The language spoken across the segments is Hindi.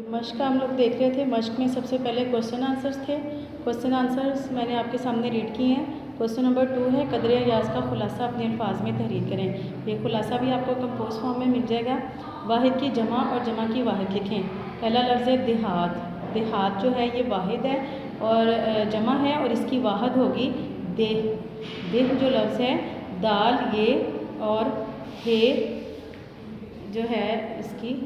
मश्क हम लोग देख रहे थे। मश्क में सबसे पहले क्वेश्चन आंसर्स थे। क्वेश्चन आंसर्स मैंने आपके सामने रीड किए हैं। क्वेश्चन नंबर 2 है, कदरे अयाज का खुलासा अपने अल्फाज में तहरीर करें। ये खुलासा भी आपको कंपोज फॉर्म में मिल जाएगा। वाहिद की जमा और जमा की वाहिद लिखें। पहला लफ्ज़ है देहात। देहात जो है ये वाहिद है और जमा है और इसकी वाहिद होगी देह। देह जो लफ्ज़ है दाल ये और हे जो है इसकी,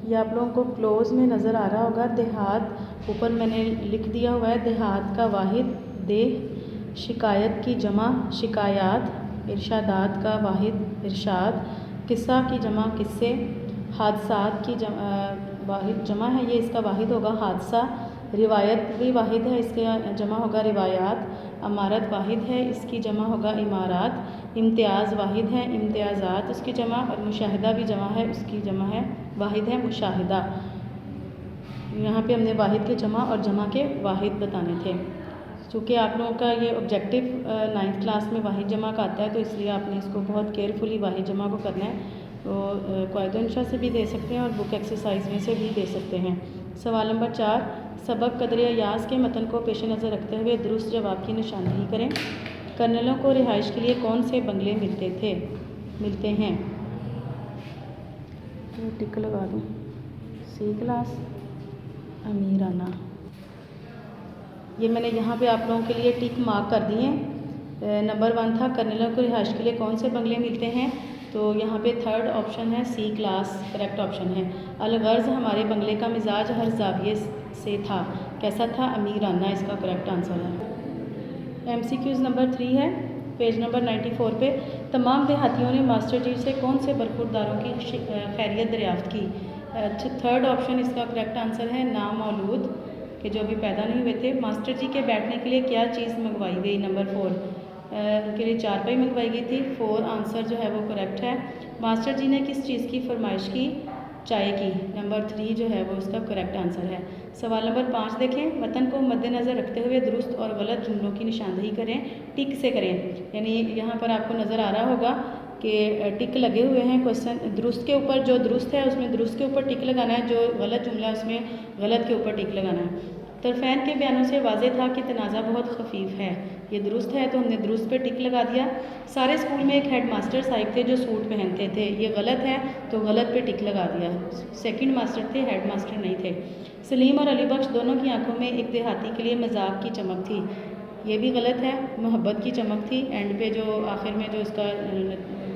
ये आप लोगों को क्लोज में नज़र आ रहा होगा। देहात ऊपर मैंने लिख दिया हुआ है। देहात का वाहिद देह, शिकायत की जमा शिकायात, इरशादात का वाहिद इरशाद, किस्सा की जमा किस्से, हादसात की वाहिद जमा है, ये इसका वाहिद होगा हादसा। रिवायत भी वाहिद है, इसके जमा होगा रिवायात। अमारत वाहिद है, इसकी जमा होगा इमारात। इम्तियाज़ वाहिद है, इम्तियाज़ात उसकी जमा। और मुशाहिदा भी जमा है, उसकी जमा है वाहिद है मुशाहिदा। यहाँ पे हमने वाहिद के जमा और जमा के वाहिद बताने थे। चूँकि आप लोगों का ये ऑब्जेक्टिव 9th क्लास में वाहिद जमा का आता है, तो इसलिए आपने इसको बहुत केयरफुली वाहिद जमा को करना है। तो क़ायदा इंशा से भी दे सकते हैं और बुक एक्सरसाइज में से भी दे सकते हैं। सवाल नंबर 4, सबक कदरे अयाज के मतन को पेश नज़र रखते हुए दुरुस्त जवाब की निशानदेही करें। कर्नलों को रिहाइश के लिए कौन से बंगले मिलते हैं? तो टिक लगा दूँ। सी क्लास, अमीराना। ये मैंने यहाँ पे आप लोगों के लिए टिक मार्क कर दिए हैं। नंबर 1 था कर्नलों को रिहाइश के लिए कौन से बंगले मिलते हैं, तो यहाँ पे 3rd ऑप्शन है सी क्लास करेक्ट ऑप्शन है। अलगर्ज़ हमारे बंगले का मिजाज हर जाविये से था, कैसा था? अमीराना इसका करेक्ट आंसर है। MCQs नंबर 3 है पेज नंबर 94 पे। तमाम देहातियों ने मास्टर जी से कौन से बरखुरदारों की खैरियत दरियाफ्त की? 3rd ऑप्शन इसका करेक्ट आंसर है नामौलूद के जो अभी पैदा नहीं हुए थे। मास्टर जी के बैठने के लिए क्या चीज़ मंगवाई गई? नंबर 4 उनके लिए चारपाई मंगवाई गई थी। 4 आंसर जो है वो करेक्ट है। मास्टर जी ने किस चीज़ की फरमाइश की? चाय की। नंबर 3 जो है वो इसका करेक्ट आंसर है। सवाल नंबर 5 देखें, वतन को मद्देनज़र रखते हुए दुरुस्त और गलत जुमलों की निशानदेही करें। टिक से करें, यानी यहाँ पर आपको नज़र आ रहा होगा कि टिक लगे हुए हैं। क्वेश्चन दुरुस्त के ऊपर जो दुरुस्त है उसमें दुरुस्त के ऊपर टिक लगाना है, जो गलत जुमला है उसमें गलत के ऊपर टिक लगाना है। तरफ़ैन के बयानों से वाज़ेह था कि तनाज़ा बहुत खफीफ है। ये दुरुस्त है तो हमने दुरुस्त पे टिक लगा दिया। सारे स्कूल में एक हेड मास्टर साहिब थे जो सूट पहनते थे, ये गलत है तो गलत पे टिक लगा दिया। सेकंड मास्टर थे, हेड मास्टर नहीं थे। सलीम और अली बख्श दोनों की आंखों में एक देहाती के लिए मजाक की चमक थी, ये भी गलत है। मोहब्बत की चमक थी, एंड पे जो आखिर में जो इसका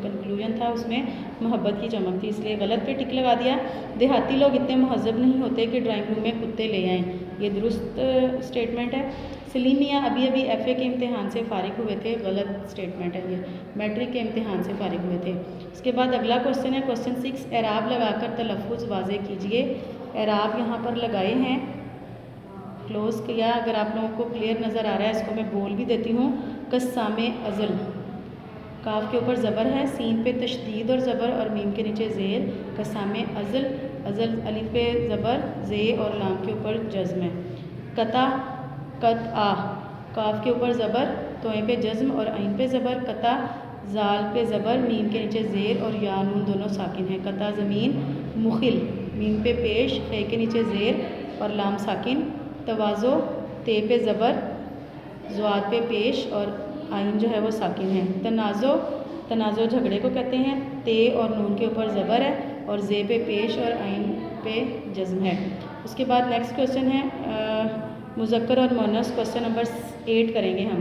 कंक्लूजन था उसमें मोहब्बत की चमक थी, इसलिए गलत पे टिक लगा दिया। देहाती लोग इतने महज़ब नहीं होते कि ड्राइंग रूम में कुत्ते ले आएँ, ये दुरुस्त स्टेटमेंट है। सलीम मियाँ अभी अभी FA के इम्तिहान से फ़ारिग हुए थे, गलत स्टेटमेंट है ये, मैट्रिक के इम्तिहान से फ़ारिग हुए थे। उसके बाद अगला क्वेश्चन है क्वेश्चन 6, एराब लगाकर तलफ़ुज़ वाज़े कीजिए। एराब यहाँ पर लगाए हैं, क्लोज़ किया। अगर आप लोगों को क्लियर नज़र आ रहा है इसको मैं बोल भी देती हूँ। कस्सामे अज़ल, काफ के ऊपर ज़बर है, सीन पे तशदीद और ज़बर और मीम के नीचे ज़ेर। कस्सामे अज़ल, अज़ल अलिफ पे ज़बर, ज़े और लाम के ऊपर जज़्म है। कता कत आ, काफ के ऊपर ज़बर, तोए पे जज़्म और आइन पे ज़बर। कता जाल पे ज़बर, मीम के नीचे ज़ेर और या नून दोनों साकिन हैं। कता ज़मीन, मुखिल मीम पे पेश, खे के नीचे ज़ेर और लाम साकिन। तवाज़ो ते पे ज़बर, ज़ुआद पे पेश और आइन जो है वो साकिन है। तनाज़ो, तनाज़ो झगड़े को कहते हैं। ते और नून के ऊपर ज़बर है और ज़े पे पेश और आइन पे जज़्म है। उसके बाद नेक्स्ट क्वेश्चन है मुज़क्कर और मुअन्नस। क्वेश्चन नंबर 8 करेंगे हम।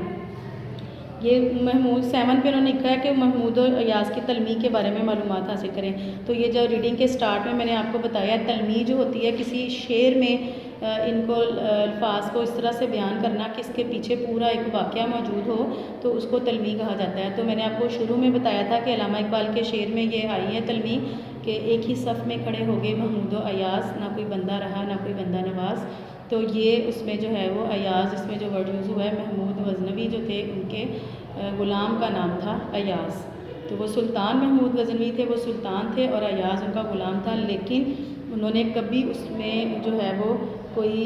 ये महमूद 7 पे उन्होंने लिखा है कि महमूद और अयाज़ की तलमी के बारे में मालूमात हासिल करें। तो ये जो रीडिंग के स्टार्ट में मैंने आपको बताया, तलमी जो होती है किसी शेर में इनको अल्फाज को इस तरह से बयान करना कि इसके पीछे पूरा एक वाक़या मौजूद हो, तो उसको तलमी कहा जाता है। तो मैंने आपको शुरू में बताया था कि अल्लामा इकबाल के शेर में ये आई है तलमी कि एक ही सफ़ में खड़े हो गए महमूद और अयाज़, ना कोई बंदा रहा ना कोई बंदा नवाज। तो ये उसमें जो है वो अयाज़, इसमें जो वर्ड यूज़ हुआ है महमूद गज़नवी जो थे उनके ग़ुलाम का नाम था अयाज़। तो वो सुल्तान महमूद गज़नवी थे, वो सुल्तान थे और अयाज़ उनका ग़ुलाम था, लेकिन उन्होंने कभी उसमें जो है वो कोई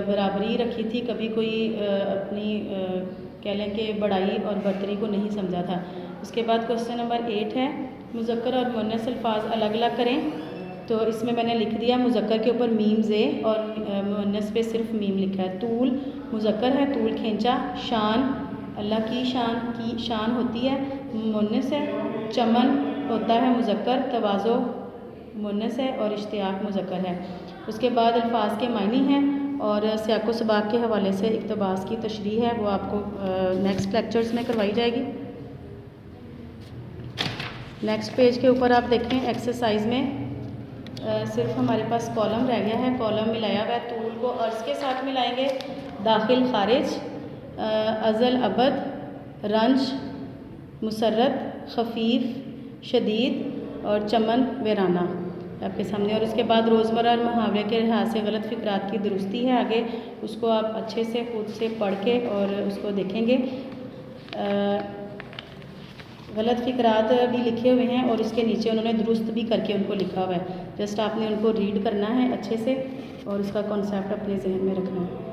बराबरी रखी थी, कभी कोई अपनी कह लें कि बड़ाई और बर्तरी को नहीं समझा था। उसके बाद क्वेश्चन नंबर 8 है मुज़क्कर और मुअन्नस अल्फाज अलग अलग करें। तो इसमें मैंने लिख दिया मुज़क्कर के ऊपर मीम ज़े और मुअन्नस पे सिर्फ मीम लिखा है। तूल मुज़क्कर है, तूल खींचा। शान अल्लाह की शान होती है, मुअन्नस है। चमन होता है मुज़क्कर, तवाज़ो मुअन्नस है और इश्तियाक मुज़क्कर है। उसके बाद अल्फाज के मायने हैं और सियाक़ो सबाक़ के हवाले से इक़्तिबास की तशरीह है, वो आपको नेक्स्ट लेक्चर्स में करवाई जाएगी। नेक्स्ट पेज के ऊपर आप देखें एक्सरसाइज में सिर्फ हमारे पास कॉलम रह गया है, कॉलम मिलाया हुआ है। तूल को अर्ज़ के साथ मिलाएंगे, दाखिल खारिज, अज़ल अबद, रंज मुसर्रत, खफीफ शदीद और चमन वेराना आपके सामने। और उसके बाद रोज़मर्रा और मुहावरे के लिहाज से गलत फ़िक्रात की दुरुस्ती है, आगे उसको आप अच्छे से खुद से पढ़ के और उसको देखेंगे। गलत फ़िक्रात भी लिखे हुए हैं और इसके नीचे उन्होंने दुरुस्त भी करके उनको लिखा हुआ है। जस्ट आपने उनको रीड करना है अच्छे से और उसका कॉन्सेप्ट अपने जहन में रखना है।